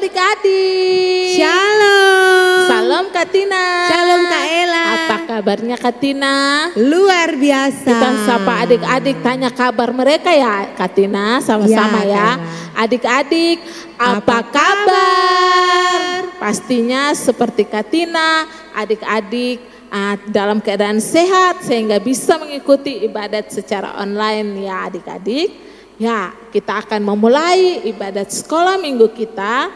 adik-adik. Shalom. Salam Kak Tina. Shalom Kak Ella. Apa kabarnya Kak Tina? Luar biasa. Kita sapa adik-adik, tanya kabar mereka ya Kak Tina, sama-sama ya. Adik-adik, apa kabar? Pastinya seperti Kak Tina, adik-adik dalam keadaan sehat sehingga bisa mengikuti ibadat secara online ya adik-adik. Ya, kita akan memulai ibadat sekolah minggu kita.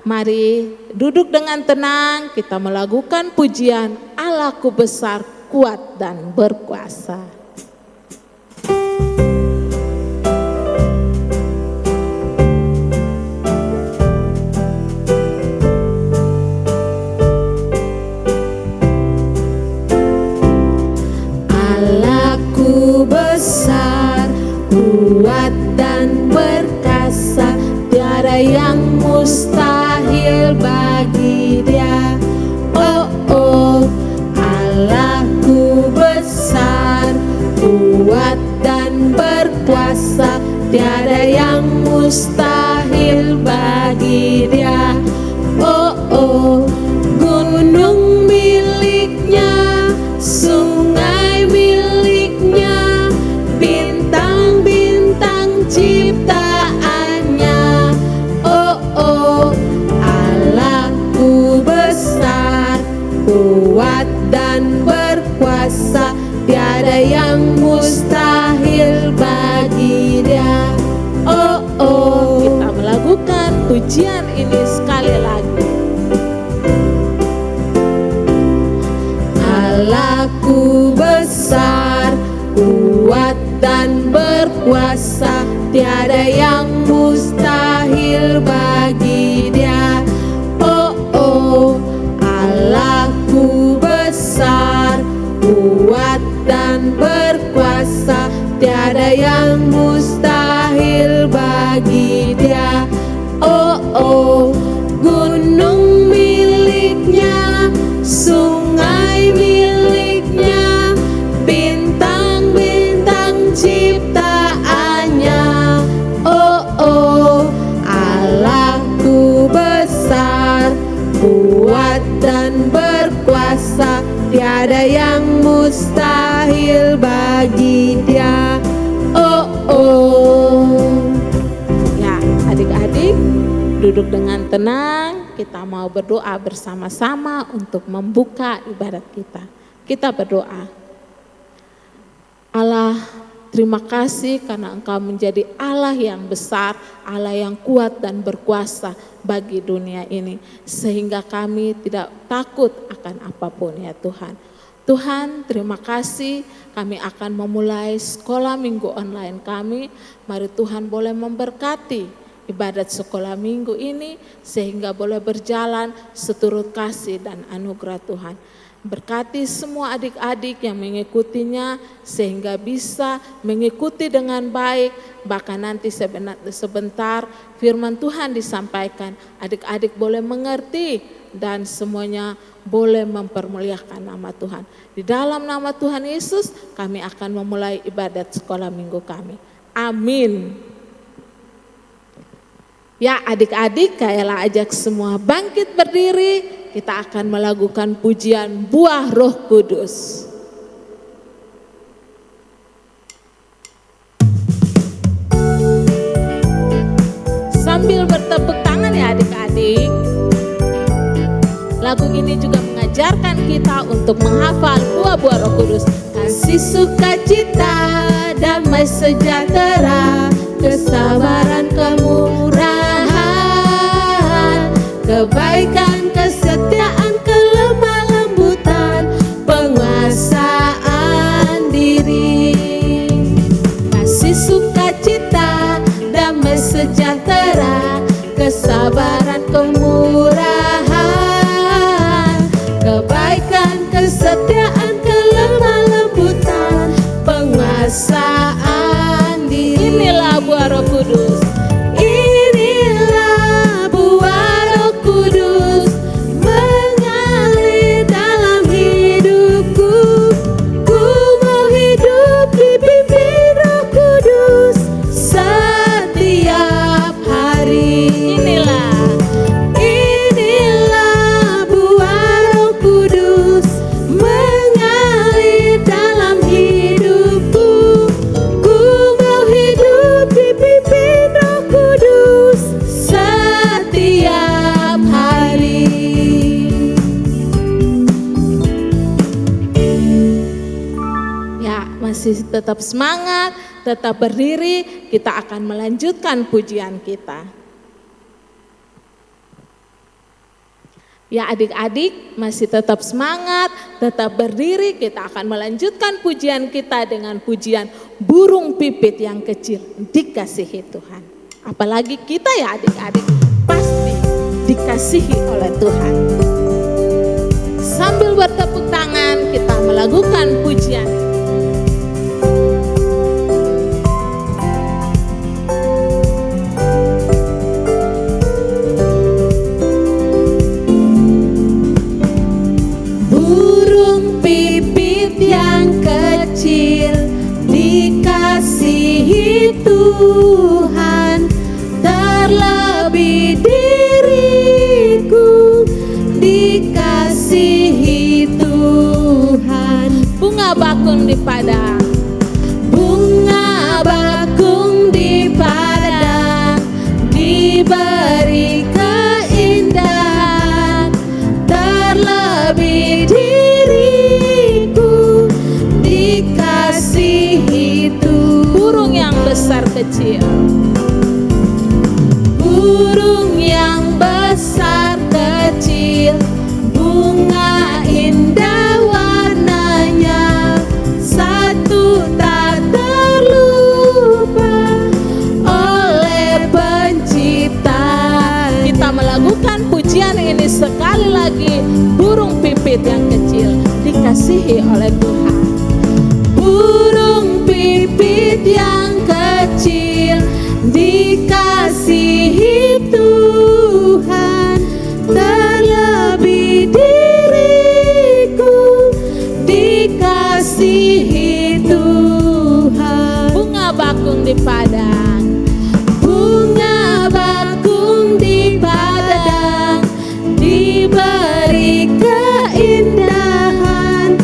Mari duduk dengan tenang, kita melakukan pujian Allahku besar, kuat dan berkuasa. Allahku besar, kuat dan perkasa, tiada yang mustahil bagi Dia. Oh oh, Allahku besar, kuat dan berkuasa, tiada yang mustahil bagi Dia. Oh oh, gunung miliknya, sungai miliknya, bintang-bintang ciptaannya. Oh oh, Allahku besar, kuat dan berkuasa, tiada yang mustahil bagi Dia. Oh oh, Kita melakukan pujian ini sekali lagi. Allahku besar, kuat dan berkuasa, tiada yang mustahil bagi Dia. Oh oh, Allahku besar, kuat dan berkuasa, tiada yang mustahil bagi Dia. Oh oh, gunung miliknya, sungai miliknya, bintang-bintang ciptaannya. Oh oh, Allahku besar, kuat dan berkuasa, tiada yang mustahil bagi Dia. Oh oh. Ya, adik-adik, duduk dengan tenang. Kita mau berdoa bersama-sama untuk membuka ibadat kita. Kita berdoa. Allah, terima kasih karena Engkau menjadi Allah yang besar, Allah yang kuat dan berkuasa bagi dunia ini. Sehingga kami tidak takut akan apapun ya Tuhan. Tuhan, terima kasih kami akan memulai sekolah minggu online kami. Mari Tuhan boleh memberkati ibadat sekolah minggu ini sehingga boleh berjalan seturut kasih dan anugerah Tuhan. Berkati semua adik-adik yang mengikutinya sehingga bisa mengikuti dengan baik. Bahkan nanti sebentar firman Tuhan disampaikan, adik-adik boleh mengerti dan semuanya boleh mempermuliakan nama Tuhan. Di dalam nama Tuhan Yesus kami akan memulai ibadat sekolah minggu kami. Amin. Ya adik-adik, kayalah ajak semua bangkit berdiri. Kita akan melakukan pujian buah Roh Kudus. Sambil bertepuk tangan ya adik-adik. Lagu ini juga mengajarkan kita untuk menghafal buah-buah Roh Kudus. Kasih, sukacita, damai sejahtera, kesabaran, kemurahan, kebaikan, kesetiaan, kelemah lembutan, penguasaan diri. Kasih, sukacita, damai sejahtera, kesabaran, kemurahan, kebaikan, kesetiaan, kelemah lembutan, penguasaan diri. Inilah buah Roh Kudus. Inilah buah Roh Kudus, masih tetap semangat, tetap berdiri, kita akan melanjutkan pujian kita. Ya adik-adik masih tetap semangat, tetap berdiri, kita akan melanjutkan pujian kita dengan pujian burung pipit yang kecil dikasihi Tuhan. Apalagi kita ya adik-adik pasti dikasihi oleh Tuhan. Sambil bertepuk tangan kita melakukan pujian. Yang kecil dikasihi Tuhan, terlebih diriku dikasihi Tuhan. Bunga bakung di padang, bunga bakung di padang, diberi keindahan, terlebih burung yang besar kecil, burung yang besar kecil, bunga indah warnanya, satu tak terlupa oleh pencipta. Kita melakukan pujian ini sekali lagi, burung pipit yang kecil dikasihi oleh Tuhan. Burung pipit yang kecil dikasihi Tuhan, terlebih diriku dikasihi Tuhan. Bunga bakung di padang, bunga bakung di padang, diberi keindahan,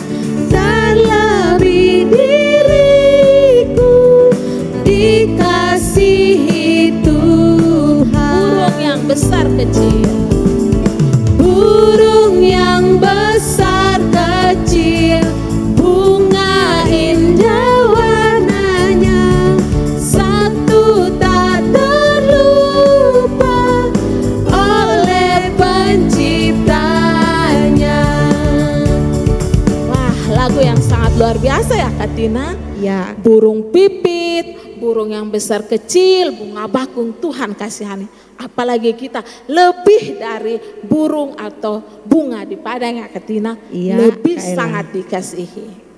terlebih diriku dikasihi Tuhan. burung yang besar kecil, burung yang besar kecil, bunga indah warnanya, satu tak terlupa oleh penciptanya. wah lagu yang sangat luar biasa ya Kak Tina. Ya, Burung pipit, burung yang besar kecil, bunga bakung, Tuhan kasihani. Apalagi kita lebih dari burung atau bunga di padang ya Kak Tina, Iya, lebih Kak Ella. sangat dikasihi.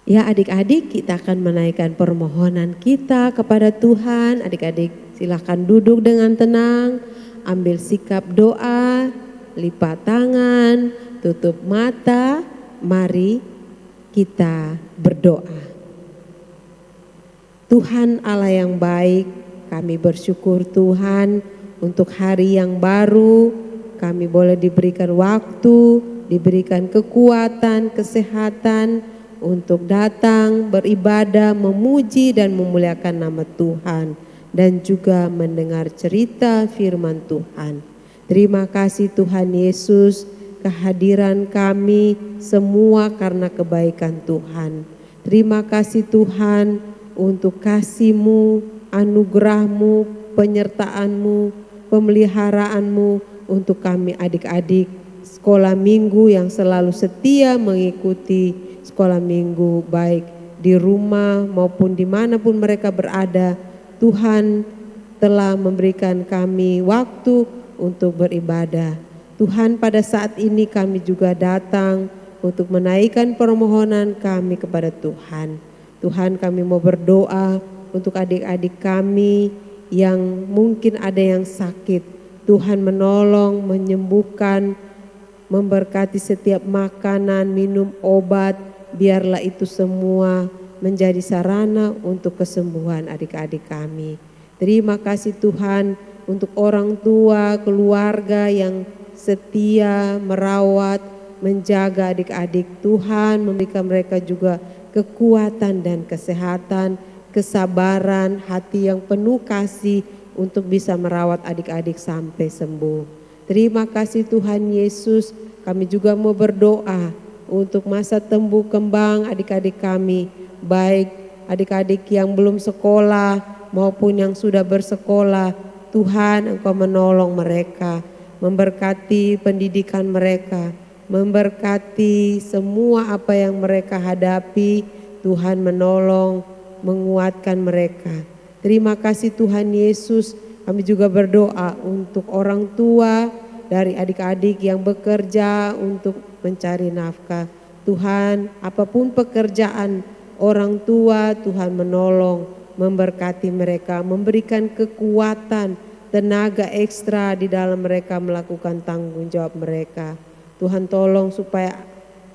ya adik-adik, kita akan menaikkan permohonan kita kepada Tuhan. Adik-adik silakan duduk dengan tenang, ambil sikap doa, lipat tangan, tutup mata, mari kita berdoa. Tuhan Allah yang baik, kami bersyukur Tuhan untuk hari yang baru, kami boleh diberikan waktu, diberikan kekuatan, kesehatan untuk datang beribadah, memuji dan memuliakan nama Tuhan, dan juga mendengar cerita firman Tuhan. Terima kasih Tuhan Yesus, kehadiran kami semua karena kebaikan Tuhan. Terima kasih Tuhan untuk kasih-Mu, anugerah-Mu, penyertaan-Mu, pemeliharaanmu untuk kami adik-adik sekolah minggu yang selalu setia mengikuti sekolah minggu baik di rumah maupun dimanapun mereka berada. Tuhan telah memberikan kami waktu untuk beribadah. Tuhan, pada saat ini kami juga datang untuk menaikkan permohonan kami kepada Tuhan. Tuhan, kami mau berdoa untuk adik-adik kami yang mungkin ada yang sakit. Tuhan menolong, menyembuhkan, memberkati setiap makanan, minum, obat. Biarlah itu semua menjadi sarana untuk kesembuhan adik-adik kami. Terima kasih Tuhan untuk orang tua, keluarga yang setia merawat, menjaga adik-adik. Tuhan memberikan mereka juga kekuatan dan kesehatan, kesabaran, hati yang penuh kasih untuk bisa merawat adik-adik sampai sembuh. Terima kasih Tuhan Yesus. Kami juga mau berdoa untuk masa tumbuh kembang adik-adik kami, baik adik-adik yang belum sekolah maupun yang sudah bersekolah. Tuhan, Engkau menolong mereka, memberkati pendidikan mereka, memberkati semua apa yang mereka hadapi. Tuhan menolong, menguatkan mereka. Terima kasih Tuhan Yesus. Kami juga berdoa untuk orang tua dari adik-adik yang bekerja untuk mencari nafkah. Tuhan, apapun pekerjaan orang tua, Tuhan menolong, memberkati mereka, memberikan kekuatan, tenaga ekstra di dalam mereka melakukan tanggung jawab mereka. Tuhan tolong supaya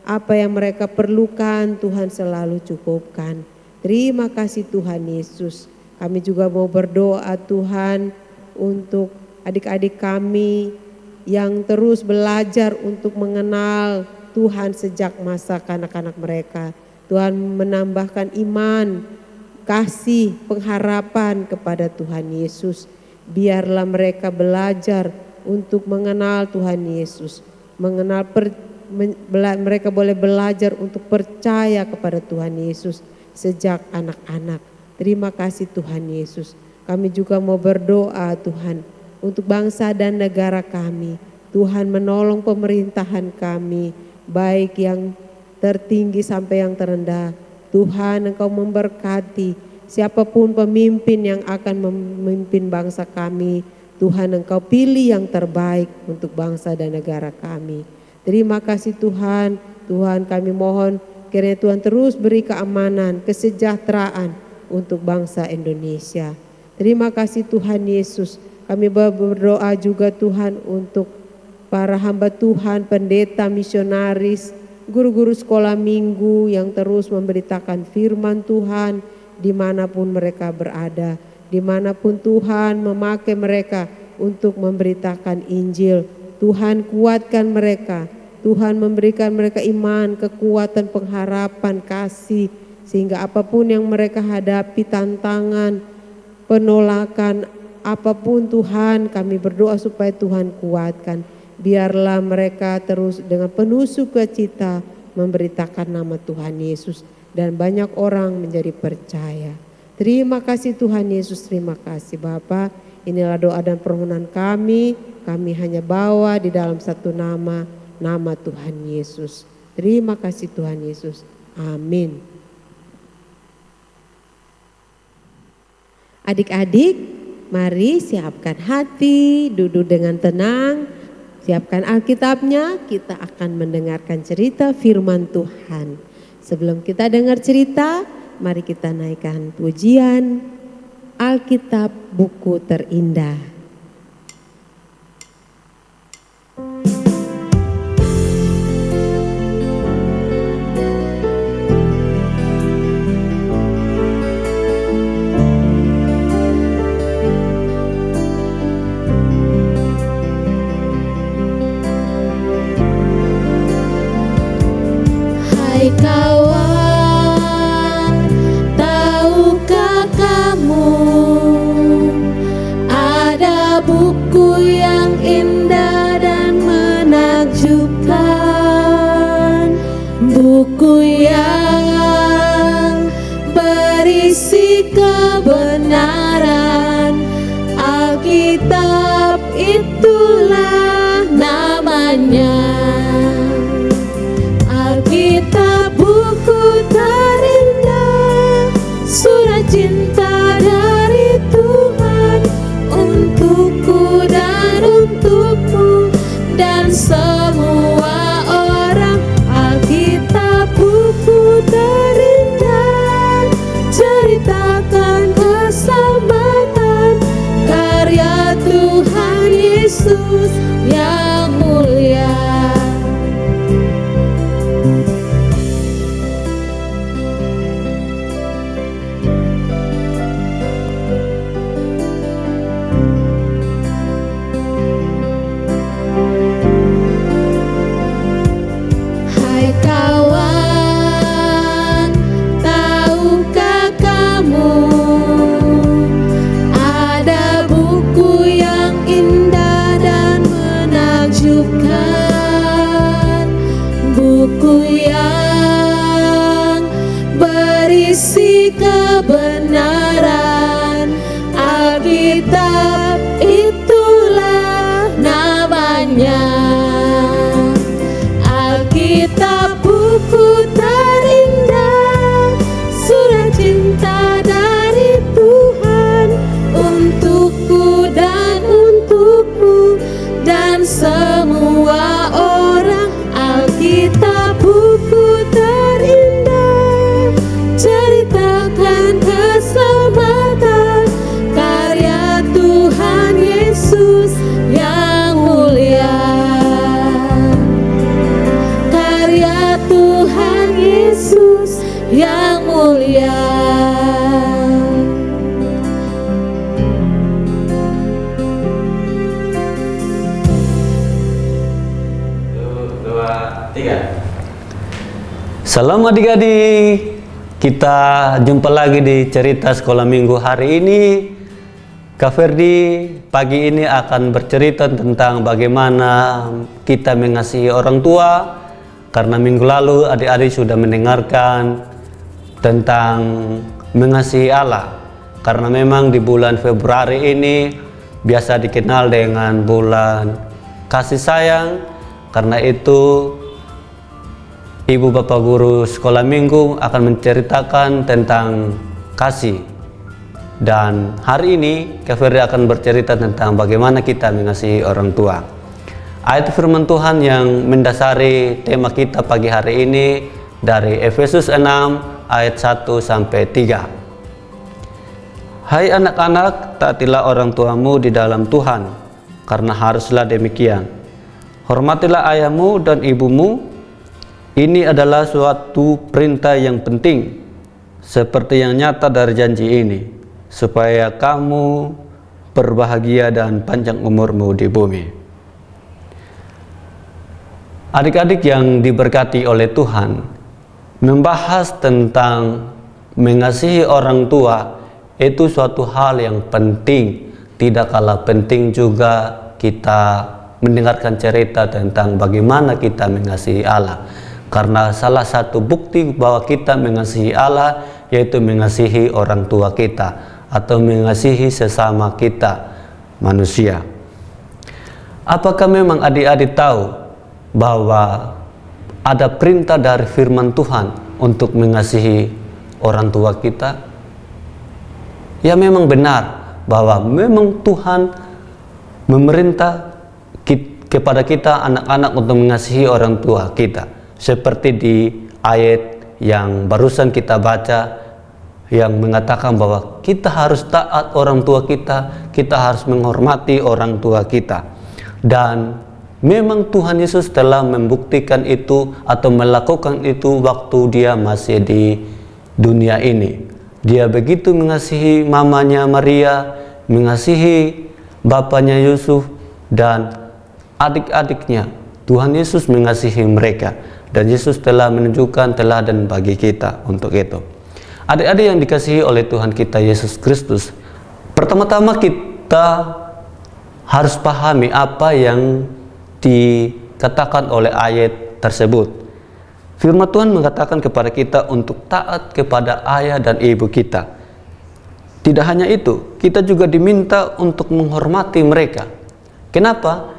apa yang mereka perlukan Tuhan selalu cukupkan. Terima kasih Tuhan Yesus. Kami juga mau berdoa Tuhan untuk adik-adik kami yang terus belajar untuk mengenal Tuhan sejak masa kanak-kanak mereka. Tuhan menambahkan iman, kasih, pengharapan kepada Tuhan Yesus. Biarlah mereka belajar untuk mengenal Tuhan Yesus. Mereka boleh belajar untuk percaya kepada Tuhan Yesus sejak anak-anak. Terima kasih Tuhan Yesus. Kami juga mau berdoa Tuhan untuk bangsa dan negara kami. Tuhan menolong pemerintahan kami, baik yang tertinggi sampai yang terendah. Tuhan, Engkau memberkati siapapun pemimpin yang akan memimpin bangsa kami. Tuhan, Engkau pilih yang terbaik untuk bangsa dan negara kami. Terima kasih Tuhan. Tuhan, kami mohon kiranya Tuhan terus beri keamanan, kesejahteraan untuk bangsa Indonesia. Terima kasih Tuhan Yesus. Kami berdoa juga Tuhan untuk para hamba Tuhan, pendeta, misionaris, guru-guru sekolah minggu yang terus memberitakan firman Tuhan dimanapun mereka berada. Dimanapun Tuhan memakai mereka untuk memberitakan Injil. Tuhan kuatkan mereka. Tuhan memberikan mereka iman, kekuatan, pengharapan, kasih. Sehingga apapun yang mereka hadapi, tantangan, penolakan, apapun Tuhan, kami berdoa supaya Tuhan kuatkan. Biarlah mereka terus dengan penuh sukacita memberitakan nama Tuhan Yesus. Dan banyak orang menjadi percaya. Terima kasih Tuhan Yesus, terima kasih Bapa. Inilah doa dan permohonan kami. Kami hanya bawa di dalam satu nama, nama Tuhan Yesus. Terima kasih Tuhan Yesus. Amin. Adik-adik, mari siapkan hati, duduk dengan tenang, siapkan Alkitabnya, kita akan mendengarkan cerita firman Tuhan. Sebelum kita dengar cerita, mari kita naikkan pujian Alkitab buku terindah. Kawan, tahukah kamu ada buku yang indah dan menakjubkan, buku yang berisi kebenaran. Alkitab itulah namanya. Alkitab buku terindah, surat cinta dari Tuhan untukku dan untukmu dan semua orang. Alkitab buku terindah, ceritakan keselamatan karya Tuhan Yesus yang mulia. buku yang berisi kebenaran. Alkitab itulah namanya. Alkitab buku terindah, surat cinta dari Tuhan untukku dan untukmu dan semua orang. Alkitab buku terindah, ceritakan keselamatan karya Tuhan Yesus yang mulia. Karya Tuhan Yesus yang mulia. 3. Salam adik-adik, kita jumpa lagi di cerita sekolah minggu hari ini. Kak Ferdi pagi ini akan bercerita tentang bagaimana kita mengasihi orang tua, karena minggu lalu adik-adik sudah mendengarkan tentang mengasihi Allah. Karena memang di bulan Februari ini biasa dikenal dengan bulan kasih sayang. Karena itu Ibu Bapak Guru Sekolah Minggu akan menceritakan tentang kasih. Dan hari ini Kak Ferdi akan bercerita tentang bagaimana kita mengasihi orang tua. Ayat firman Tuhan yang mendasari tema kita pagi hari ini dari Efesus 6 ayat 1 sampai 3. Hai anak-anak, taatilah orang tuamu di dalam Tuhan, karena haruslah demikian. Hormatilah ayahmu dan ibumu. Ini adalah suatu perintah yang penting, seperti yang nyata dari janji ini, supaya kamu berbahagia dan panjang umurmu di bumi. Adik-adik yang diberkati oleh Tuhan, membahas tentang mengasihi orang tua itu suatu hal yang penting. Tidak kalah penting juga kita mendengarkan cerita tentang bagaimana kita mengasihi Allah. Karena salah satu bukti bahwa kita mengasihi Allah yaitu mengasihi orang tua kita atau mengasihi sesama kita manusia. Apakah memang adik-adik tahu bahwa ada perintah dari firman Tuhan untuk mengasihi orang tua kita? Ya, memang benar bahwa memang Tuhan memerintah kepada kita anak-anak untuk mengasihi orang tua kita. Seperti di ayat yang barusan kita baca yang mengatakan bahwa kita harus taat orang tua kita, kita harus menghormati orang tua kita. Dan memang Tuhan Yesus telah membuktikan itu atau melakukan itu waktu dia masih di dunia ini. Dia begitu mengasihi mamanya Maria, mengasihi bapaknya Yusuf dan adik-adiknya. Tuhan Yesus mengasihi mereka. Dan Yesus telah menunjukkan teladan bagi kita untuk itu. Adik-adik yang dikasihi oleh Tuhan kita Yesus Kristus, pertama-tama kita harus pahami apa yang dikatakan oleh ayat tersebut. Firman Tuhan mengatakan kepada kita untuk taat kepada ayah dan ibu kita. Tidak hanya itu, kita juga diminta untuk menghormati mereka. Kenapa?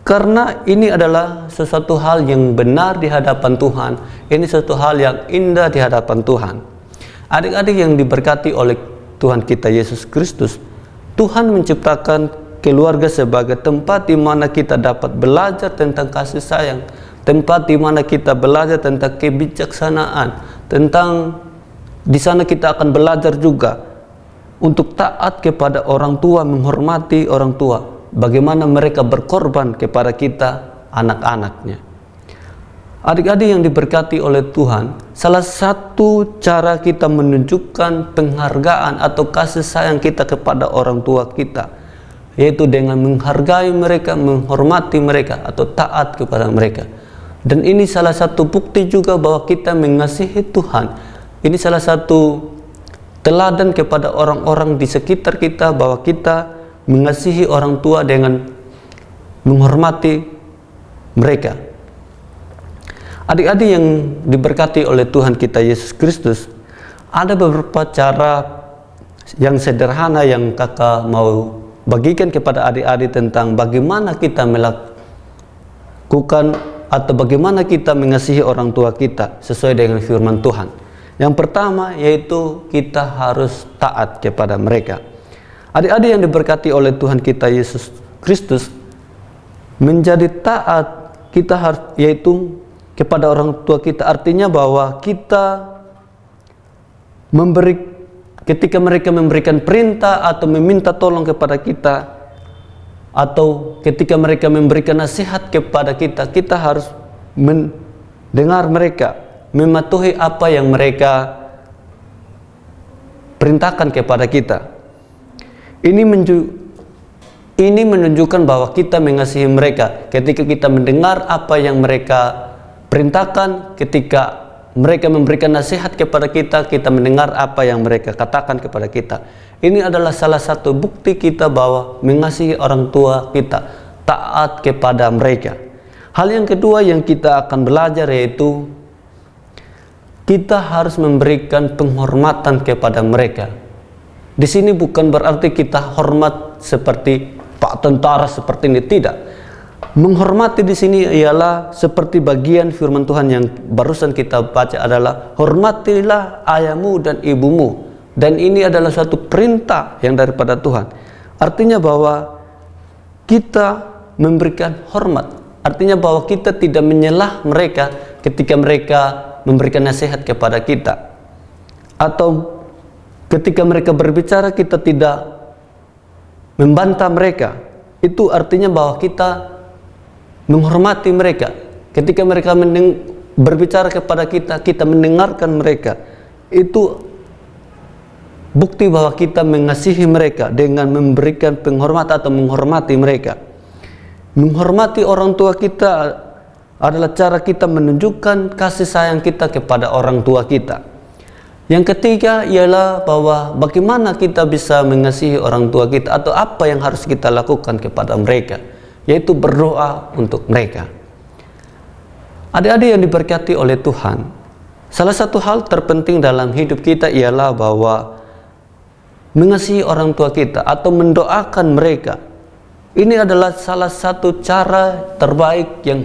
Karena ini adalah sesuatu hal yang benar di hadapan Tuhan. Ini sesuatu hal yang indah di hadapan Tuhan. Adik-adik yang diberkati oleh Tuhan kita Yesus Kristus, Tuhan menciptakan keluarga sebagai tempat di mana kita dapat belajar tentang kasih sayang, tempat di mana kita belajar tentang kebijaksanaan, tentang di sana kita akan belajar juga untuk taat kepada orang tua, menghormati orang tua. Bagaimana mereka berkorban kepada kita, anak-anaknya. Adik-adik yang diberkati oleh Tuhan, salah satu cara kita menunjukkan penghargaan atau kasih sayang kita kepada orang tua kita, yaitu dengan menghargai mereka, menghormati mereka, atau taat kepada mereka. Dan ini salah satu bukti juga bahwa kita mengasihi Tuhan. Ini salah satu teladan kepada orang-orang di sekitar kita bahwa kita mengasihi orang tua dengan menghormati mereka. Adik-adik yang diberkati oleh Tuhan kita Yesus Kristus, ada beberapa cara yang sederhana yang kakak mau bagikan kepada adik-adik tentang bagaimana kita melakukan atau bagaimana kita mengasihi orang tua kita sesuai dengan firman Tuhan. Yang pertama yaitu kita harus taat kepada mereka. Adik-adik yang diberkati oleh Tuhan kita Yesus Kristus, menjadi taat kita harus yaitu kepada orang tua kita, artinya bahwa kita ketika mereka memberikan perintah atau meminta tolong kepada kita, atau ketika mereka memberikan nasihat kepada kita, kita harus mendengar mereka, mematuhi apa yang mereka perintahkan kepada kita. Ini menunjukkan bahwa kita mengasihi mereka ketika kita mendengar apa yang mereka perintahkan. Ketika mereka memberikan nasihat kepada kita, kita mendengar apa yang mereka katakan kepada kita. Ini adalah salah satu bukti kita bahwa mengasihi orang tua kita, taat kepada mereka. Hal yang kedua yang kita akan belajar yaitu kita harus memberikan penghormatan kepada mereka. Di sini bukan berarti kita hormat seperti Pak tentara seperti ini, tidak. Menghormati di sini ialah seperti bagian firman Tuhan yang barusan kita baca adalah hormatilah ayahmu dan ibumu, dan ini adalah suatu perintah yang daripada Tuhan. Artinya bahwa kita memberikan hormat, artinya bahwa kita tidak menyelah mereka ketika mereka memberikan nasihat kepada kita, atau ketika mereka berbicara kita tidak membantah mereka. Itu artinya bahwa kita menghormati mereka. Ketika mereka berbicara kepada kita, kita mendengarkan mereka. Itu bukti bahwa kita mengasihi mereka dengan memberikan penghormatan atau menghormati mereka. Menghormati orang tua kita adalah cara kita menunjukkan kasih sayang kita kepada orang tua kita. Yang ketiga ialah bahwa bagaimana kita bisa mengasihi orang tua kita atau apa yang harus kita lakukan kepada mereka, yaitu berdoa untuk mereka. Adik-adik yang diberkati oleh Tuhan, salah satu hal terpenting dalam hidup kita ialah bahwa mengasihi orang tua kita atau mendoakan mereka. Ini adalah salah satu cara terbaik yang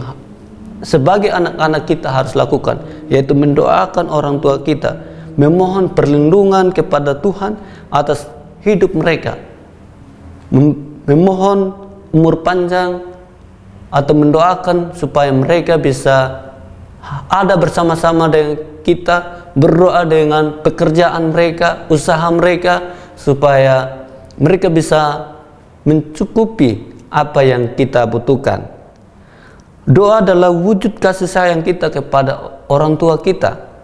sebagai anak-anak kita harus lakukan, yaitu mendoakan orang tua kita, memohon perlindungan kepada Tuhan atas hidup mereka, memohon umur panjang, atau mendoakan supaya mereka bisa ada bersama-sama dengan kita, berdoa dengan pekerjaan mereka, usaha mereka, supaya mereka bisa mencukupi apa yang kita butuhkan. Doa adalah wujud kasih sayang kita kepada orang tua kita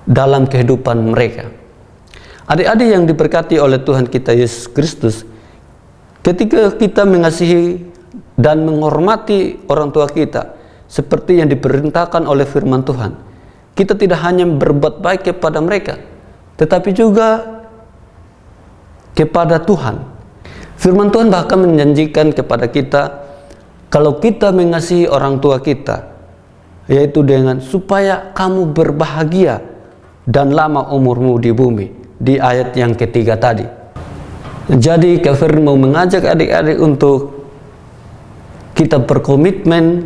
dalam kehidupan mereka. Adik-adik yang diberkati oleh Tuhan kita Yesus Kristus, ketika kita mengasihi dan menghormati orang tua kita seperti yang diperintahkan oleh firman Tuhan, kita tidak hanya berbuat baik kepada mereka, tetapi juga kepada Tuhan. Firman Tuhan bahkan menjanjikan kepada kita, kalau kita mengasihi orang tua kita, yaitu dengan supaya kamu berbahagia dan lama umurmu di bumi, di ayat yang ketiga tadi. Jadi Kak mau mengajak adik-adik untuk kita berkomitmen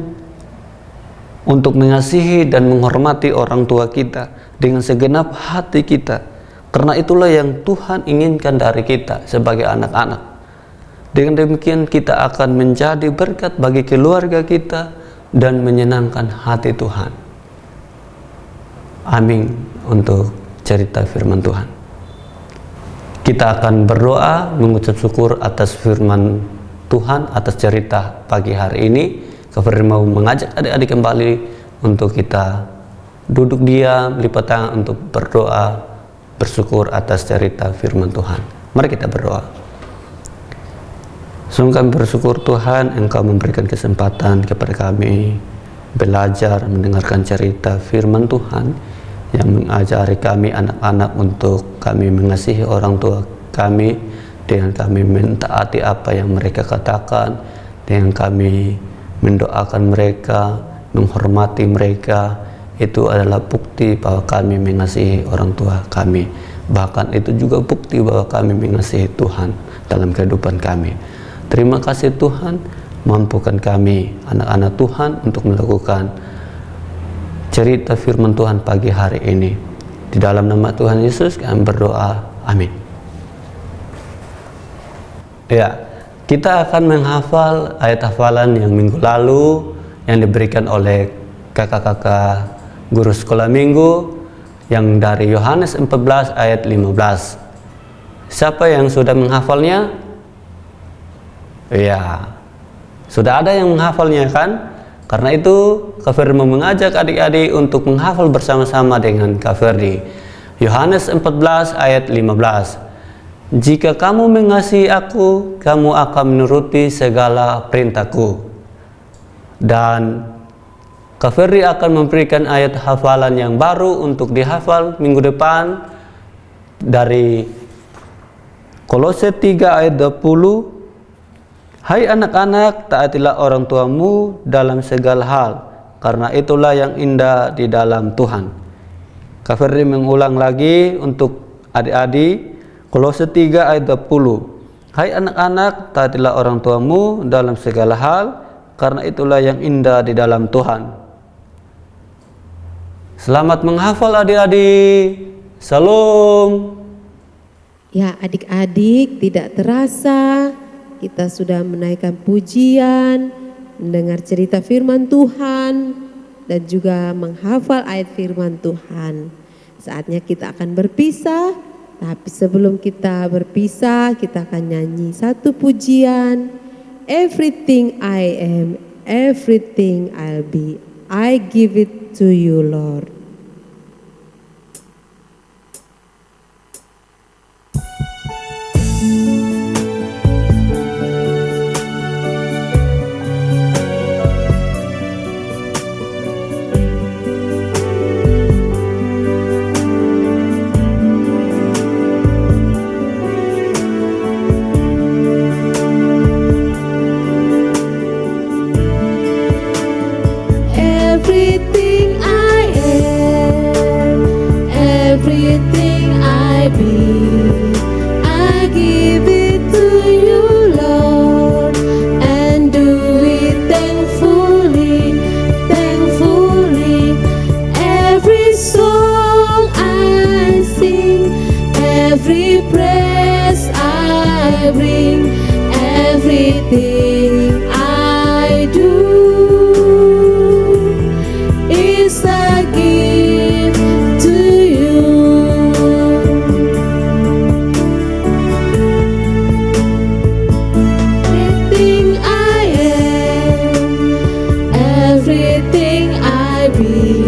untuk mengasihi dan menghormati orang tua kita dengan segenap hati kita, karena itulah yang Tuhan inginkan dari kita sebagai anak-anak. Dengan demikian kita akan menjadi berkat bagi keluarga kita dan menyenangkan hati Tuhan. Amin untuk cerita firman Tuhan. Kita akan berdoa mengucap syukur atas firman Tuhan, atas cerita pagi hari ini. Kak mau mengajak adik-adik kembali untuk kita duduk diam, lipat tangan untuk berdoa, bersyukur atas cerita firman Tuhan. Mari kita berdoa. Sungguh kami bersyukur Tuhan, Engkau memberikan kesempatan kepada kami belajar mendengarkan cerita firman Tuhan yang mengajari kami anak-anak untuk kami mengasihi orang tua kami dengan kami mentaati apa yang mereka katakan, dengan kami mendoakan mereka, menghormati mereka, itu adalah bukti bahwa kami mengasihi orang tua kami. Bahkan itu juga bukti bahwa kami mengasihi Tuhan dalam kehidupan kami. Terima kasih Tuhan, mampukan kami anak-anak Tuhan untuk melakukan cerita firman Tuhan pagi hari ini. Di dalam nama Tuhan Yesus kami berdoa, amin. Ya, kita akan menghafal ayat hafalan yang minggu lalu yang diberikan oleh kakak-kakak guru sekolah minggu yang dari Yohanes 14 ayat 15. Siapa yang sudah menghafalnya? Ya, sudah ada yang menghafalnya kan? Karena itu Kak Ferdi mau mengajak adik-adik untuk menghafal bersama-sama dengan Kak Ferdi. Yohanes 14 ayat 15. Jika kamu mengasihi aku, kamu akan menuruti segala perintahku. Dan Kak Ferdi akan memberikan ayat hafalan yang baru untuk dihafal minggu depan dari Kolose 3 ayat 20. Hai anak-anak, taatilah orang tuamu dalam segala hal, karena itulah yang indah di dalam Tuhan. Kak Ferdi mengulang lagi untuk adik-adik, Kolose 3 ayat 20. Hai anak-anak, taatilah orang tuamu dalam segala hal, karena itulah yang indah di dalam Tuhan. Selamat menghafal adik-adik. Salam. Ya adik-adik, tidak terasa kita sudah menaikkan pujian, mendengar cerita firman Tuhan, dan juga menghafal ayat firman Tuhan. Saatnya kita akan berpisah, tapi sebelum kita berpisah, kita akan nyanyi satu pujian. Everything I am, everything I'll be, I give it to you, Lord. Everything I am, everything I be, I give it to you, Lord, and do it thankfully, thankfully. Every song I sing, every praise I bring, everything I do is a gift to you. Everything I am, everything I be,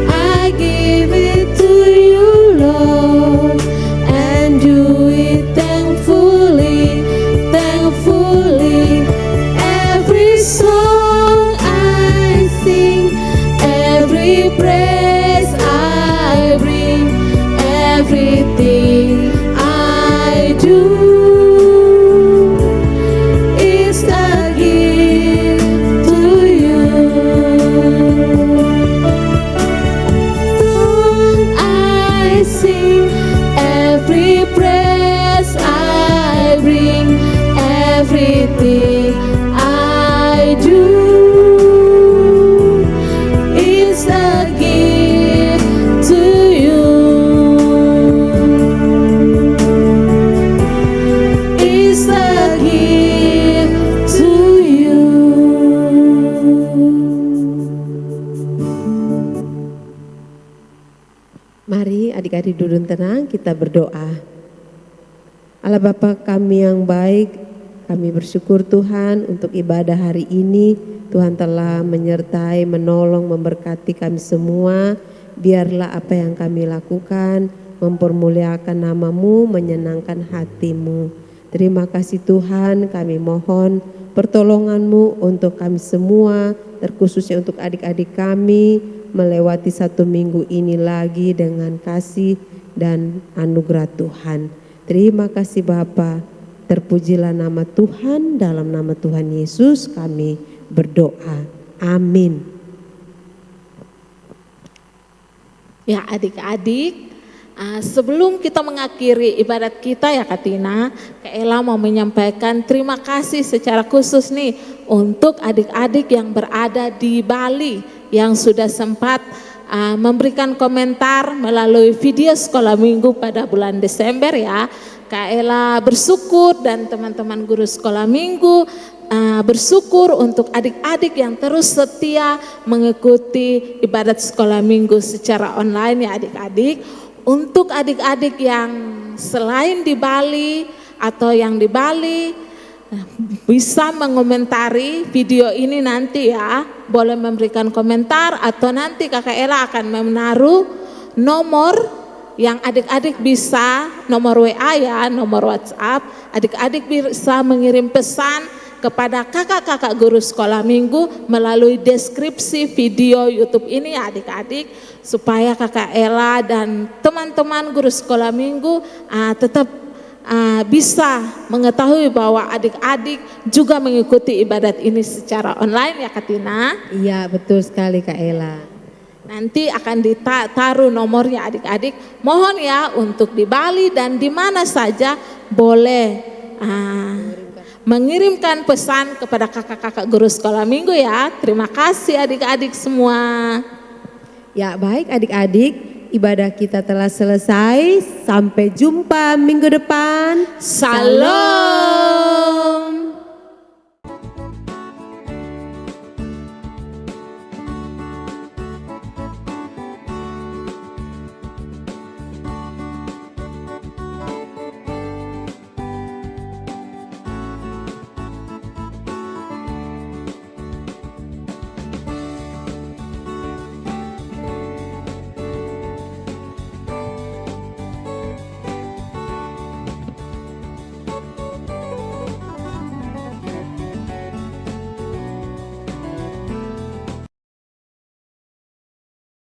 I give it to you, Lord, and do it thankfully, thankfully. Every song I sing, every praise I bring, everything I do is a gift to you. Song I sing, every praise I bring, everything I do is a gift to you. Is a gift to you. Mari adik-adik duduk tenang, kita berdoa. Allah Bapa kami yang baik, kami bersyukur Tuhan untuk ibadah hari ini. Tuhan telah menyertai, menolong, memberkati kami semua. Biarlah apa yang kami lakukan mempermuliakan nama-Mu, menyenangkan hati-Mu. Terima kasih Tuhan, kami mohon pertolongan-Mu untuk kami semua, terkhususnya untuk adik-adik kami, melewati satu minggu ini lagi dengan kasih dan anugerah Tuhan. Terima kasih Bapa. Terpujilah nama Tuhan, dalam nama Tuhan Yesus kami berdoa. Amin. Ya adik-adik, sebelum kita mengakhiri ibadat kita ya Kak Tina, Kak Ella mau menyampaikan terima kasih secara khusus nih untuk adik-adik yang berada di Bali yang sudah sempat memberikan komentar melalui video sekolah minggu pada bulan Desember ya. Kak Ella bersyukur dan teman-teman guru sekolah minggu bersyukur untuk adik-adik yang terus setia mengikuti ibadat sekolah minggu secara online ya adik-adik. Untuk adik-adik yang selain di Bali atau yang di Bali bisa mengomentari video ini nanti ya, boleh memberikan komentar atau nanti Kakak Ella akan menaruh nomor yang adik-adik bisa, nomor WA ya, nomor WhatsApp, adik-adik bisa mengirim pesan kepada kakak-kakak guru sekolah minggu melalui deskripsi video YouTube ini ya adik-adik, supaya Kakak Ella dan teman-teman guru sekolah minggu tetap bisa mengetahui bahwa adik-adik juga mengikuti ibadat ini secara online ya Kak Tina. Iya betul sekali Kak Ella. Nanti akan ditaruh nomornya adik-adik. Mohon ya untuk di Bali dan di mana saja boleh mengirimkan pesan kepada kakak-kakak guru sekolah minggu ya. Terima kasih adik-adik semua. Ya baik adik-adik, ibadah kita telah selesai. Sampai jumpa minggu depan. Salam.